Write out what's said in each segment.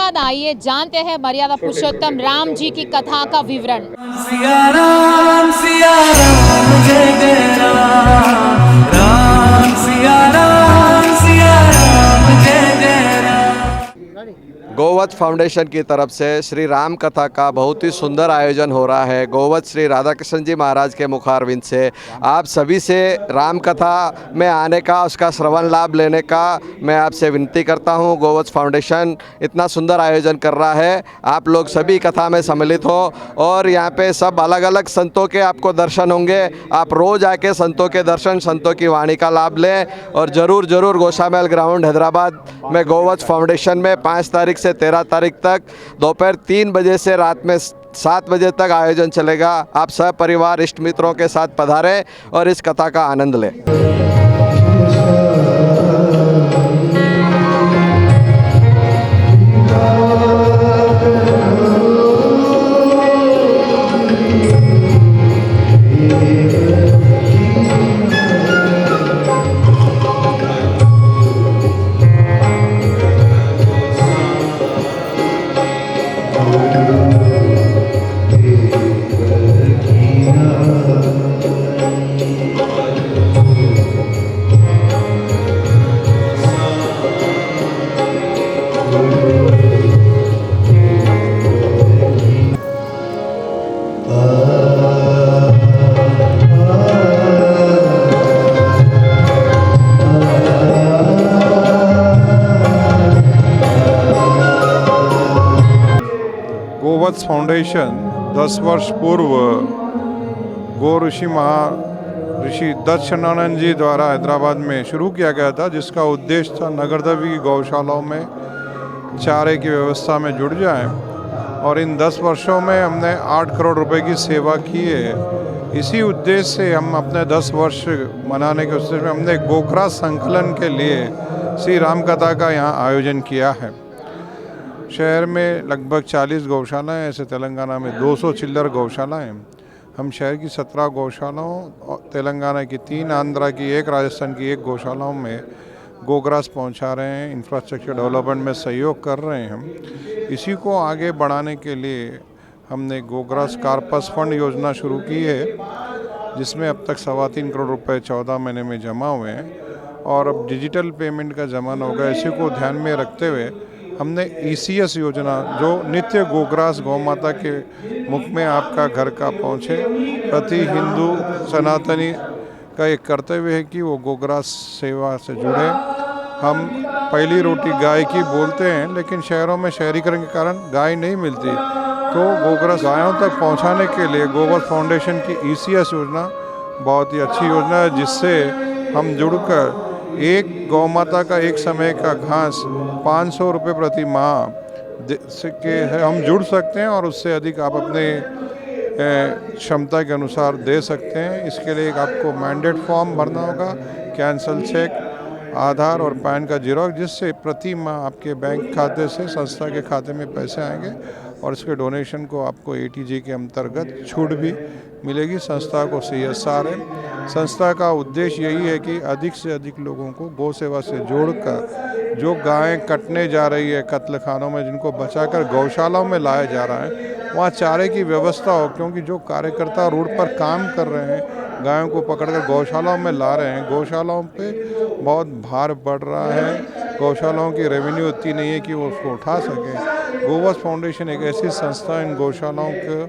धन्यवाद। आइए जानते हैं मर्यादा पुरुषोत्तम राम जी की कथा का विवरण। सिया राम जय जय राम सिया राम जय जय राम। गोवत्स फाउंडेशन की तरफ से श्री राम कथा का बहुत ही सुंदर आयोजन हो रहा है। गोवत्स श्री राधा कृष्ण जी महाराज के मुखारविंद से आप सभी से राम कथा में आने का, उसका श्रवण लाभ लेने का मैं आपसे विनती करता हूं। गोवत्स फाउंडेशन इतना सुंदर आयोजन कर रहा है, आप लोग सभी कथा में सम्मिलित हो और यहाँ पे सब अलग अलग संतों के आपको दर्शन होंगे। आप रोज़ आके संतों के दर्शन, संतों की वाणी का लाभ लें और ज़रूर गोशामहल ग्राउंड हैदराबाद में गोवत्स फाउंडेशन में 5 तारीख से 13 तारीख तक दोपहर 3 बजे से रात में 7 बजे तक आयोजन चलेगा। आप सब परिवार इष्ट मित्रों के साथ पधारें और इस कथा का आनंद लें। गोवत्स फाउंडेशन 10 वर्ष पूर्व गो ऋषि दत्तानंद जी द्वारा हैदराबाद में शुरू किया गया था, जिसका उद्देश्य था नगरदेवी की गौशालाओं में चारे की व्यवस्था में जुड़ जाएं। और इन 10 वर्षों में हमने 8 करोड़ रुपए की सेवा की है। इसी उद्देश्य से हम अपने 10 वर्ष मनाने के उद्देश्य में हमने गोग्रास संकलन के लिए श्री राम कथा का यहाँ आयोजन किया है। शहर में लगभग 40 गौशालाएँ हैं, ऐसे तेलंगाना में 200 चिल्लर गौशालाएँ हैं। हम शहर की 17 गौशालाओं, तेलंगाना की 3, आंध्रा की 1, राजस्थान की 1 गौशालाओं में गोग्रास पहुंचा रहे हैं, इंफ्रास्ट्रक्चर डेवलपमेंट में सहयोग कर रहे हैं हम। इसी को आगे बढ़ाने के लिए हमने गोग्रास कार्पस फंड योजना शुरू की है, जिसमें अब तक 3.25 करोड़ रुपए 14 महीने में जमा हुए हैं और अब डिजिटल पेमेंट का ज़माना होगा। इसी को ध्यान में रखते हुए हमने ECS योजना, जो नित्य गोग्रास गौ माता के मुख में आपका घर का पहुँचे, प्रति हिंदू सनातनी का एक कर्तव्य है कि वो गोग्रास सेवा से जुड़े। हम पहली रोटी गाय की बोलते हैं, लेकिन शहरों में शहरीकरण के कारण गाय नहीं मिलती, तो गोग्रास गायों तक पहुंचाने के लिए गोवत्स फाउंडेशन की ECS योजना बहुत ही अच्छी योजना है, जिससे हम जुड़कर एक गौ माता का एक समय का घास 500 रुपये प्रति माह के हम जुड़ सकते हैं और उससे अधिक आप अपने क्षमता के अनुसार दे सकते हैं। इसके लिए एक आपको मैंडेट फॉर्म भरना होगा, कैंसल चेक, आधार और पैन का जीरोक्स, जिससे प्रति माह आपके बैंक खाते से संस्था के खाते में पैसे आएंगे और इसके डोनेशन को आपको ATG के अंतर्गत छूट भी मिलेगी। संस्था को CSR है। संस्था का उद्देश्य यही है कि अधिक से अधिक लोगों को गौ सेवा से जोड़कर, जो गायें कटने जा रही है कत्ल खानों में, जिनको बचाकर गौशालाओं में लाया जा रहा है, वहाँ चारे की व्यवस्था हो। क्योंकि जो कार्यकर्ता रोड पर काम कर रहे हैं, गायों को पकड़कर गौशालाओं में ला रहे हैं, गौशालाओं पे बहुत भार बढ़ रहा है। गौशालाओं की रेवेन्यू इतनी नहीं है कि वो उसको उठा सकें। गोवत्स फाउंडेशन एक ऐसी संस्था इन गौशालाओं को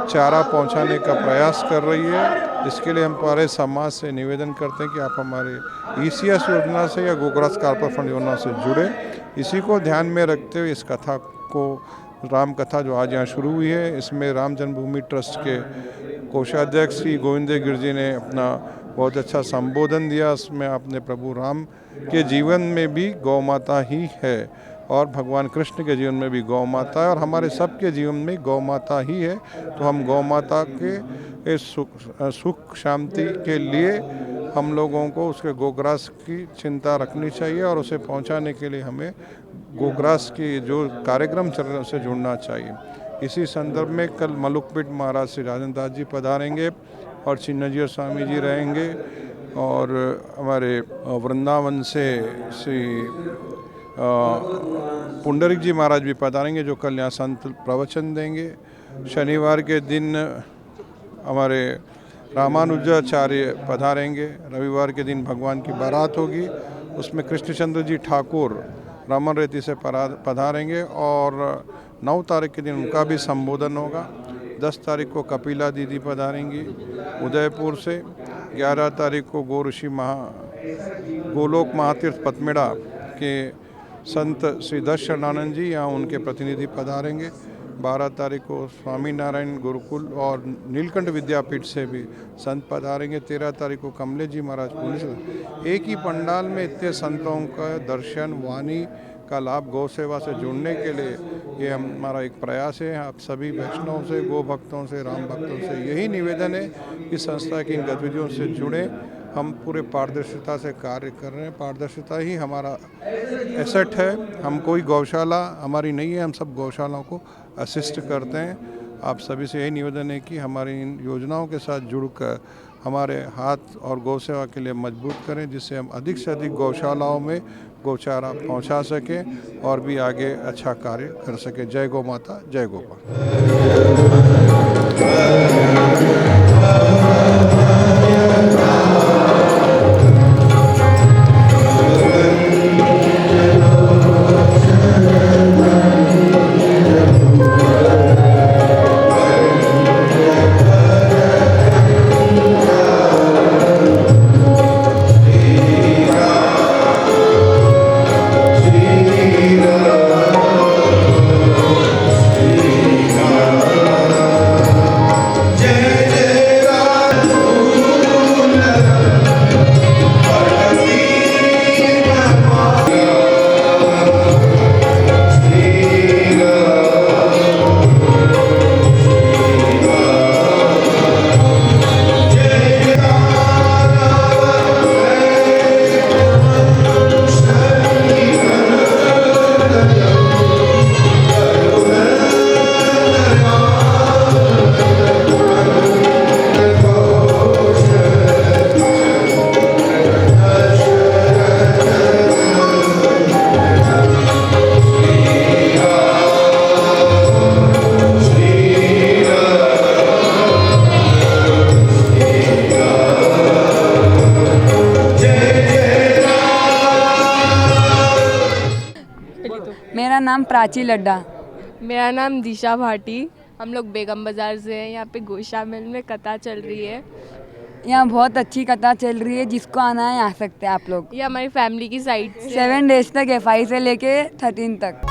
चारा पहुंचाने का प्रयास कर रही है। इसके लिए हम पूरे समाज से निवेदन करते हैं कि आप हमारे ECS योजना से या गोग्रास कार्पस फंड योजना से जुड़े। इसी को ध्यान में रखते हुए इस कथा को, राम कथा जो आज यहाँ शुरू हुई है, इसमें राम जन्मभूमि ट्रस्ट के कोषाध्यक्ष श्री गोविंद गिर जी ने अपना बहुत अच्छा संबोधन दिया। उसमें आपने प्रभु राम के जीवन में भी गौ माता ही है और भगवान कृष्ण के जीवन में भी गौ माता है और हमारे सबके जीवन में गौ माता ही है। तो हम गौ माता के सुख शांति के लिए हम लोगों को उसके गोग्रास की चिंता रखनी चाहिए और उसे पहुंचाने के लिए हमें गोग्रास की जो कार्यक्रम चल रहे हैं उससे जुड़ना चाहिए। इसी संदर्भ में कल मलुकपेट महाराज श्री राजेंद्र दास जी पधारेंगे और चिन्नजी स्वामी जी रहेंगे और हमारे वृंदावन से श्री पुंडरिक जी महाराज भी पधारेंगे जो कल यहाँ संत प्रवचन देंगे। शनिवार के दिन हमारे रामानुजाचार्य पधारेंगे। रविवार के दिन भगवान की बारात होगी, उसमें कृष्णचंद्र जी ठाकुर रमन रेती से पधारेंगे और 9 तारीख के दिन उनका भी संबोधन होगा। 10 तारीख को कपिला दीदी पधारेंगी उदयपुर से। 11 तारीख को गोलोक महातीर्थ पतमेड़ा के संत श्री दर्शनानंद जी यहाँ उनके प्रतिनिधि पधारेंगे। 12 तारीख को स्वामी नारायण गुरुकुल और नीलकंठ विद्यापीठ से भी संत पधारेंगे। 13 तारीख को कमलेश जी महाराज पुणे से। एक ही पंडाल में इतने संतों का दर्शन वाणी का लाभ गौ सेवा से जुड़ने के लिए ये हमारा एक प्रयास है। आप सभी वैष्णवों से, गो भक्तों से, राम भक्तों से यही निवेदन है कि संस्था की इन गतिविधियों से जुड़े। हम पूरे पारदर्शिता से कार्य कर रहे हैं। पारदर्शिता ही हमारा एसेट है। हम कोई गौशाला हमारी नहीं है, हम सब गौशालाओं को असिस्ट करते हैं। आप सभी से यही निवेदन है कि हमारी इन योजनाओं के साथ जुड़कर हमारे हाथ और गौ सेवा के लिए मजबूत करें, जिससे हम अधिक से अधिक गौशालाओं में गौचारा पहुंचा सकें और भी आगे अच्छा कार्य कर सकें। जय गौ माता, जय गोपाल। मेरा नाम प्राची लड्डा। मेरा नाम दिशा भाटी। हम लोग बेगम बाज़ार से हैं। यहाँ पे गोशा मिल में कथा चल रही है। यहाँ बहुत अच्छी कथा चल रही है, जिसको आना है आ सकते हैं आप लोग। ये हमारी फैमिली की साइड से 7 डेज तक है, 5 से लेके 13 तक।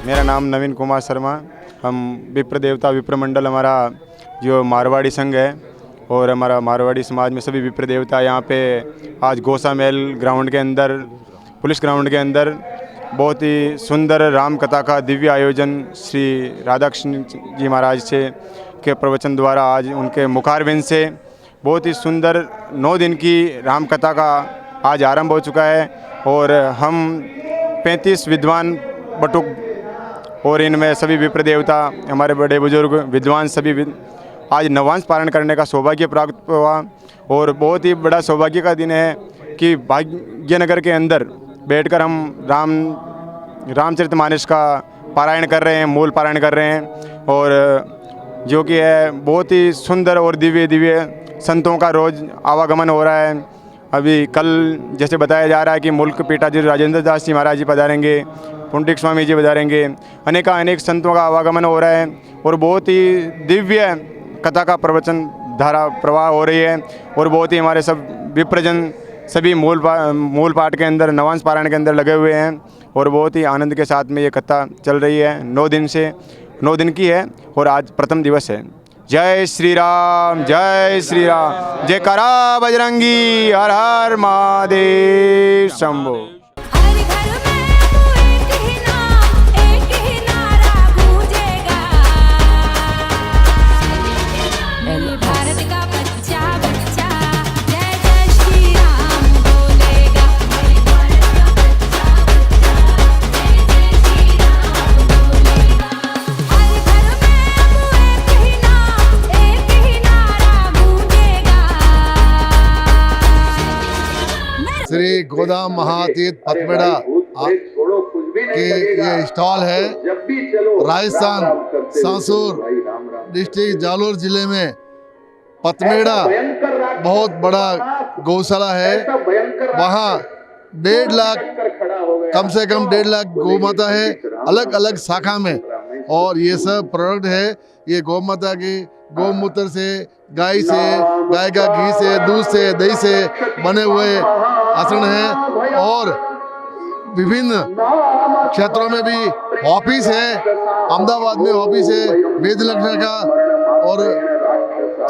मेरा नाम नवीन कुमार शर्मा। हम विप्र देवता विप्र मंडल हमारा जो मारवाड़ी संघ है और हमारा मारवाड़ी समाज में सभी विप्र देवता यहाँ पे आज गौसा महल ग्राउंड के अंदर, पुलिस ग्राउंड के अंदर बहुत ही सुंदर राम कथा का दिव्य आयोजन श्री राधाकृष्ण जी महाराज से के प्रवचन द्वारा आज उनके मुखारविंद से बहुत ही सुंदर 9 दिन की राम कथा का आज आरंभ हो चुका है। और हम 35 विद्वान बटुक और इनमें सभी विप्र देवता, हमारे बड़े बुजुर्ग विद्वान सभी आज नवांश पारण करने का सौभाग्य प्राप्त हुआ। और बहुत ही बड़ा सौभाग्य का दिन है कि भाग्यनगर के अंदर बैठकर हम रामचरितमानस का पारायण कर रहे हैं, मूल पारायण कर रहे हैं। और जो कि है बहुत ही सुंदर और दिव्य संतों का रोज़ आवागमन हो रहा है। अभी कल जैसे बताया जा रहा है कि मुल्क पीठाधीश राजेंद्र दास जी महाराज जी पधारेंगे, पुंडरिक स्वामी जी पधारेंगे, अनेक संतों का आवागमन हो रहा है और बहुत ही दिव्य कथा का प्रवचन धारा प्रवाह हो रही है। और बहुत ही हमारे सब विप्रजन सभी मूल पाठ के अंदर, नवांश पारायण के अंदर लगे हुए हैं और बहुत ही आनंद के साथ में ये कथा चल रही है। 9 दिन की है और आज प्रथम दिवस है। जय श्री राम, जय श्री राम, जयकारा बजरंगी, हर हर महादेव शंभो। हर घर में एक ही नारा गूंजे। गोदाम महातीत पथमेड़ा के ये स्टॉल है। राजस्थान सांसूर डिस्ट्रिक्ट जालोर जिले में पथमेड़ा बहुत बड़ा गौशाला है। वहाँ 1.5 लाख कम से कम 1.5 लाख गौ माता है अलग अलग शाखा में। और ये सब प्रोडक्ट है ये गौ माता की गौमूत्र से, गाय से, गाय का घी से, दूध से, दही से बने हुए आसन हैं। और विभिन्न क्षेत्रों में भी ऑफिस है। अहमदाबाद में ऑफिस है वेद लक्ष्मी का, और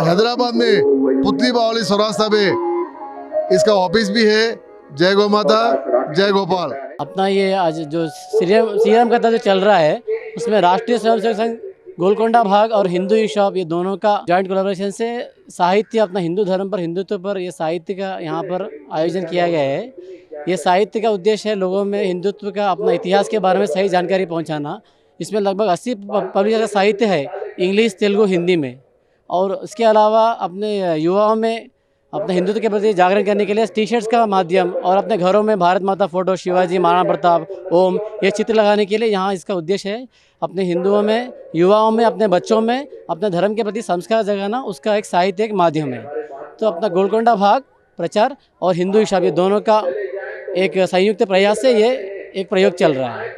हैदराबाद में पुत्री बावली सौराष्ट्र में इसका ऑफिस भी है। जय गौ माता, जय गोपाल। अपना ये आज जो सीएम कथा जो चल रहा है उसमें राष्ट्रीय स्वयंसेवक संघ गोलकोंडा भाग और हिंदू ई शॉप ये दोनों का जॉइंट कोलैबोरेशन से साहित्य अपना हिंदू धर्म पर, हिंदुत्व पर ये साहित्य का यहाँ पर आयोजन किया गया है। ये साहित्य का उद्देश्य है लोगों में हिंदुत्व का, अपना इतिहास के बारे में सही जानकारी पहुँचाना। इसमें लगभग 80 पब्लिक का साहित्य है इंग्लिश, तेलुगु, हिंदी में। और इसके अलावा अपने युवाओं में अपने हिंदुत्व के प्रति जागरण करने के लिए टी शर्ट्स का माध्यम और अपने घरों में भारत माता फोटो, शिवाजी, महाराणा प्रताप, ओम ये चित्र लगाने के लिए यहाँ इसका उद्देश्य है अपने हिंदुओं में, युवाओं में, अपने बच्चों में अपने धर्म के प्रति संस्कार जगाना। उसका एक साहित्य एक माध्यम है। तो अपना गोलकोंडा भाग प्रचार और हिंदू ईशा ये दोनों का एक संयुक्त प्रयास से ये एक प्रयोग चल रहा है।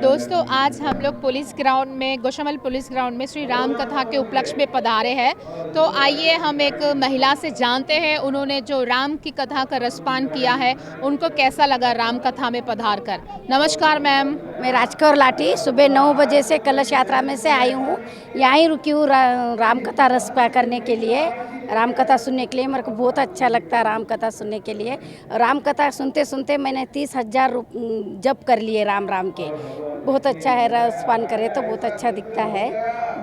दोस्तों आज हम लोग पुलिस ग्राउंड में, गोशामल पुलिस ग्राउंड में श्री राम कथा के उपलक्ष्य में पधारे हैं। तो आइए हम एक महिला से जानते हैं उन्होंने जो राम की कथा का रसपान किया है उनको कैसा लगा राम कथा में पधार कर। नमस्कार मैम। मैं राजकौर लाठी सुबह 9 बजे से कलश यात्रा में से आई हूँ। यहाँ ही रुकी हूँ राम कथा रसपान करने के लिए, राम कथा सुनने के लिए। मेरे को बहुत अच्छा लगता है राम कथा सुनने के लिए। राम कथा सुनते सुनते मैंने 30,000 जप कर लिए राम राम के। बहुत अच्छा है, रसपान करे तो बहुत अच्छा दिखता है,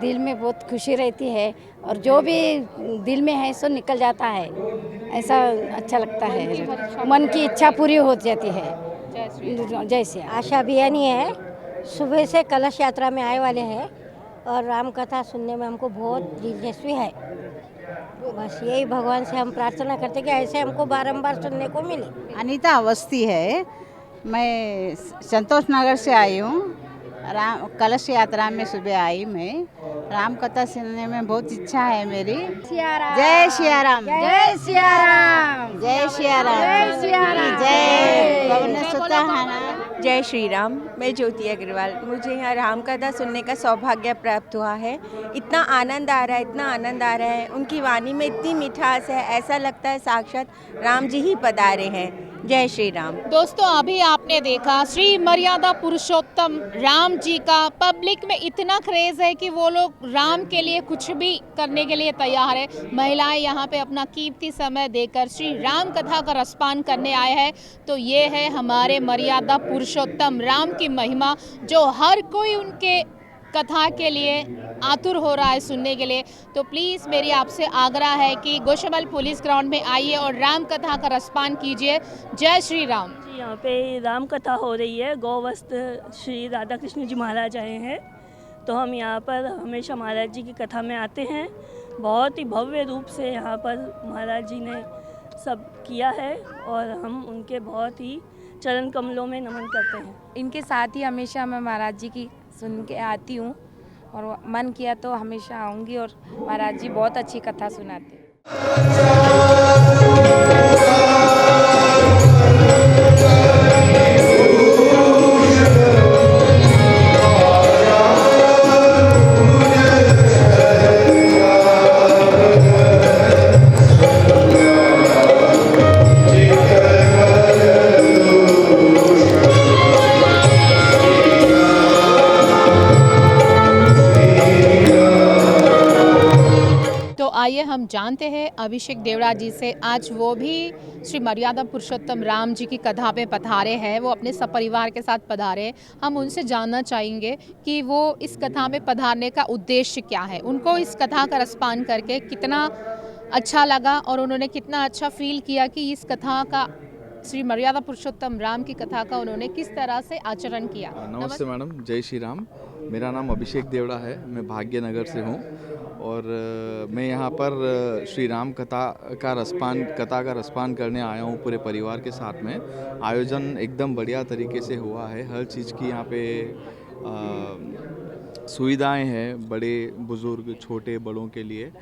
दिल में बहुत खुशी रहती है और जो भी दिल में है सो निकल जाता है। ऐसा अच्छा लगता है, मन की इच्छा पूरी हो जाती है। जैसे आशा बियानी है, सुबह से कलश यात्रा में आए वाले हैं और राम कथा सुनने में हमको बहुत दिलचस्पी है। बस यही भगवान से हम प्रार्थना करते कि ऐसे हमको बारंबार सुनने को मिले। अनीता अवस्थी है, मैं संतोष नगर से आई हूँ। राम कलश यात्रा में सुबह आई मैं। राम कथा सुनने में बहुत इच्छा है मेरी। जय सिया राम, जय सिया राम, जय सिया राम, जय सिया राम, जय पवन सुत हनुमान। जय श्री राम। मैं ज्योति अग्रवाल। मुझे यहाँ राम कथा सुनने का सौभाग्य प्राप्त हुआ है। इतना आनंद आ रहा है, इतना आनंद आ रहा है। उनकी वाणी में इतनी मिठास है, ऐसा लगता है साक्षात राम जी ही पधारे हैं। जय श्री राम। दोस्तों अभी आपने देखा श्री मर्यादा पुरुषोत्तम राम जी का पब्लिक में इतना क्रेज है कि वो लोग राम के लिए कुछ भी करने के लिए तैयार है। महिलाएं यहाँ पे अपना कीमती समय देकर श्री राम कथा का रसपान करने आए हैं। तो ये है हमारे मर्यादा पुरुषोत्तम राम की महिमा, जो हर कोई उनके कथा के लिए आतुर हो रहा है सुनने के लिए। तो प्लीज़ मेरी आपसे आग्रह है कि गोशामल पुलिस ग्राउंड में आइए और राम कथा का रसपान कीजिए। जय श्री राम। यहाँ पे राम कथा हो रही है। गौवस्त श्री राधा कृष्ण जी महाराज आए हैं, तो हम यहाँ पर हमेशा महाराज जी की कथा में आते हैं। बहुत ही भव्य रूप से यहाँ पर महाराज जी ने सब किया है और हम उनके बहुत ही चरण कमलों में नमन करते हैं। इनके साथ ही हमेशा मैं महाराज जी की सुन के आती हूँ और मन किया तो हमेशा आऊँगी। और महाराज जी बहुत अच्छी कथा सुनाते हैं। तो आइए हम जानते हैं अभिषेक देवड़ा जी से। आज वो भी श्री मर्यादा पुरुषोत्तम राम जी की कथा पे पधारे हैं, वो अपने सपरिवार के साथ पधारे हैं। हम उनसे जानना चाहेंगे कि वो इस कथा में पधारने का उद्देश्य क्या है, उनको इस कथा का रसपान करके कितना अच्छा लगा और उन्होंने कितना अच्छा फील किया कि इस कथा का, श्री मर्यादा पुरुषोत्तम राम की कथा का उन्होंने किस तरह से आचरण किया। नमस्ते मैडम, जय श्री राम। मेरा नाम अभिषेक देवड़ा है, मैं भाग्यनगर से हूँ और मैं यहाँ पर श्री राम कथा का रसपान करने आया हूँ पूरे परिवार के साथ में। आयोजन एकदम बढ़िया तरीके से हुआ है, हर चीज़ की यहाँ पे सुविधाएं हैं, बड़े बुजुर्ग छोटे बड़ों के लिए।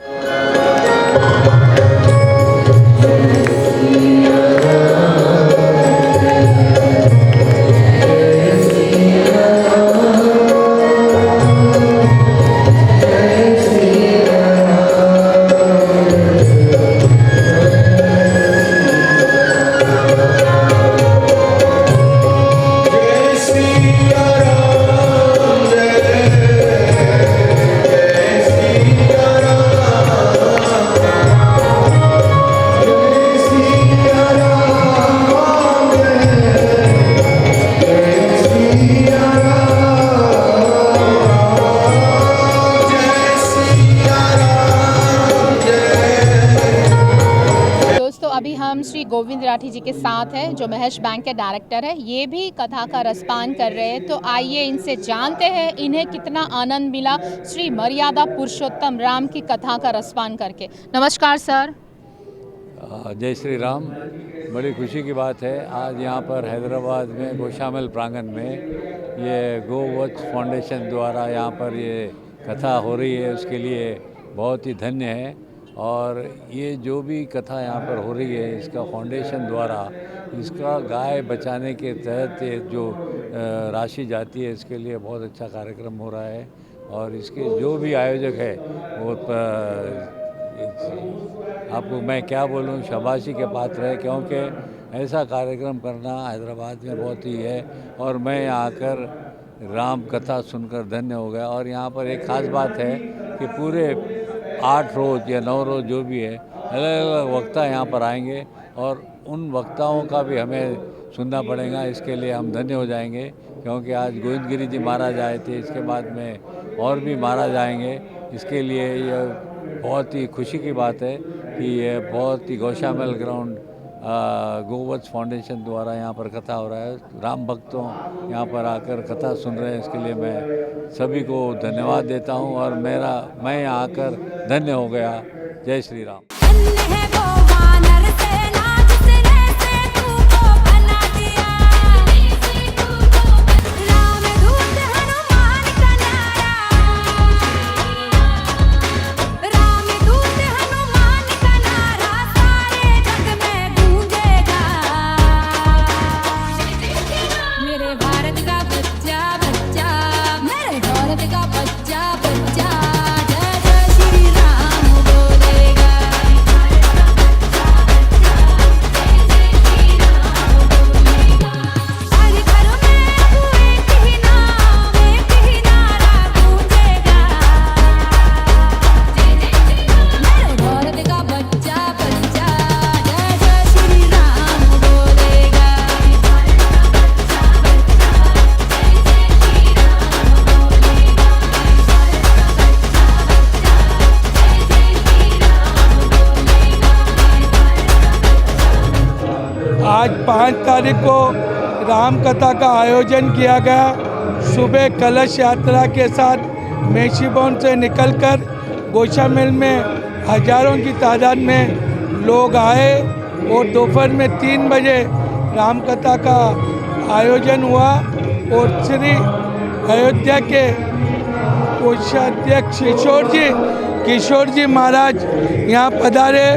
अभी हम श्री गोविंद राठी जी के साथ हैं, जो महेश बैंक के डायरेक्टर है। ये भी कथा का रसपान कर रहे हैं, तो आइए इनसे जानते हैं इन्हें कितना आनंद मिला श्री मर्यादा पुरुषोत्तम राम की कथा का रसपान करके। नमस्कार सर। जय श्री राम। बड़ी खुशी की बात है, आज यहाँ पर हैदराबाद में गोशामल प्रांगण में ये गोवत्स फाउंडेशन द्वारा यहाँ पर ये कथा हो रही है, उसके लिए बहुत ही धन्य है। और ये जो भी कथा यहाँ पर हो रही है, इसका फाउंडेशन द्वारा इसका गाय बचाने के तहत जो राशि जाती है, इसके लिए बहुत अच्छा कार्यक्रम हो रहा है। और इसके जो भी आयोजक है वो आपको मैं क्या बोलूँ, शाबाशी के पात्र है, क्योंकि ऐसा कार्यक्रम करना हैदराबाद में बहुत ही है। और मैं यहाँ आकर राम कथा सुनकर धन्य हो गया। और यहाँ पर एक ख़ास बात है कि पूरे 8 रोज़ या 9 रोज़ जो भी है, अलग अलग वक्ता यहाँ पर आएंगे और उन वक्ताओं का भी हमें सुनना पड़ेगा। इसके लिए हम धन्य हो जाएंगे, क्योंकि आज गोविंद गिरी जी महाराज आए थे, इसके बाद में और भी महाराज आएंगे। इसके लिए ये बहुत ही खुशी की बात है कि ये बहुत ही गौशामल ग्राउंड गोवत्स फाउंडेशन द्वारा यहाँ पर कथा हो रहा है। राम भक्तों यहाँ पर आकर कथा सुन रहे हैं, इसके लिए मैं सभी को धन्यवाद देता हूँ और मैं यहाँ आकर धन्य हो गया। जय श्री राम। आज 5 तारीख को राम कथा का आयोजन किया गया। सुबह कलश यात्रा के साथ मेशीबोन से निकलकर गोशामल में हजारों की तादाद में लोग आए और दोपहर में 3 बजे राम कथा का आयोजन हुआ। और श्री अयोध्या के कोषाध्यक्ष किशोर जी महाराज यहाँ पधारे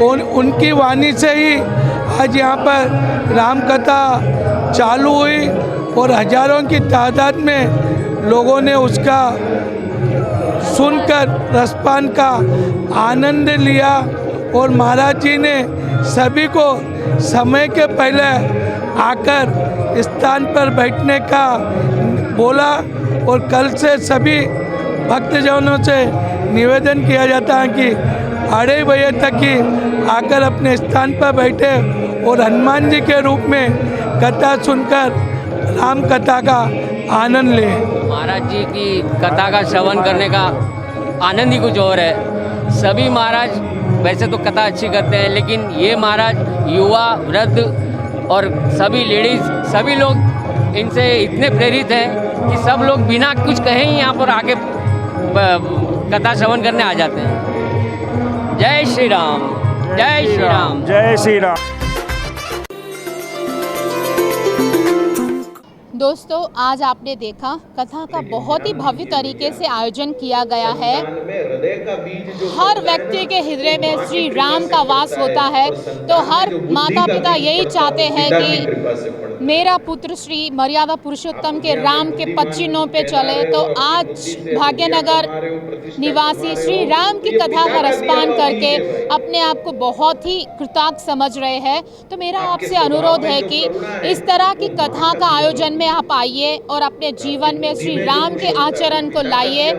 और उनकी वाणी से ही आज यहाँ पर राम कथा चालू हुई और हजारों की तादाद में लोगों ने उसका सुनकर रसपान का आनंद लिया। और महाराज जी ने सभी को समय के पहले आकर स्थान पर बैठने का बोला। और कल से सभी भक्तजनों से निवेदन किया जाता है कि 2:30 बजे तक ही आकर अपने स्थान पर बैठे और हनुमान जी के रूप में कथा सुनकर राम कथा का आनंद लें। महाराज जी की कथा का श्रवण करने का आनंद ही कुछ और है। सभी महाराज वैसे तो कथा अच्छी करते हैं, लेकिन ये महाराज युवा, वृद्ध और सभी लेडीज़, सभी लोग इनसे इतने प्रेरित हैं कि सब लोग बिना कुछ कहे ही यहाँ पर आके कथा श्रवण करने आ जाते हैं। जय श्री राम, जय श्री राम, जय श्री राम। दोस्तों, आज आपने देखा कथा का बहुत ही भव्य तरीके से आयोजन किया गया है। हर व्यक्ति के हृदय में श्री राम का वास होता है, तो हर माता पिता यही चाहते हैं कि मेरा पुत्र श्री मर्यादा पुरुषोत्तम के राम के पद चिन्हों पे चले। तो आज भाग्यनगर निवासी श्री राम की कथा का रसपान करके अपने आप को बहुत ही कृतार्थ समझ रहे हैं। तो मेरा आपसे अनुरोध है कि इस तरह की कथा का आयोजन में आप आइए और अपने जीवन में श्री राम के आचरण को लाइए।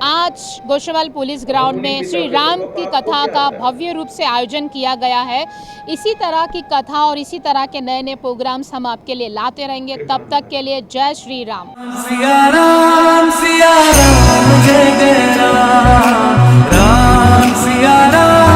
आज गोशामल पुलिस ग्राउंड में श्री राम की कथा का भव्य रूप से आयोजन किया गया है। इसी तरह की कथा और इसी तरह के नए नए प्रोग्राम्स हम आपके लिए लाते रहेंगे। तब तक के लिए जय श्री राम। सिया राम जय जय राम, राम सिया राम।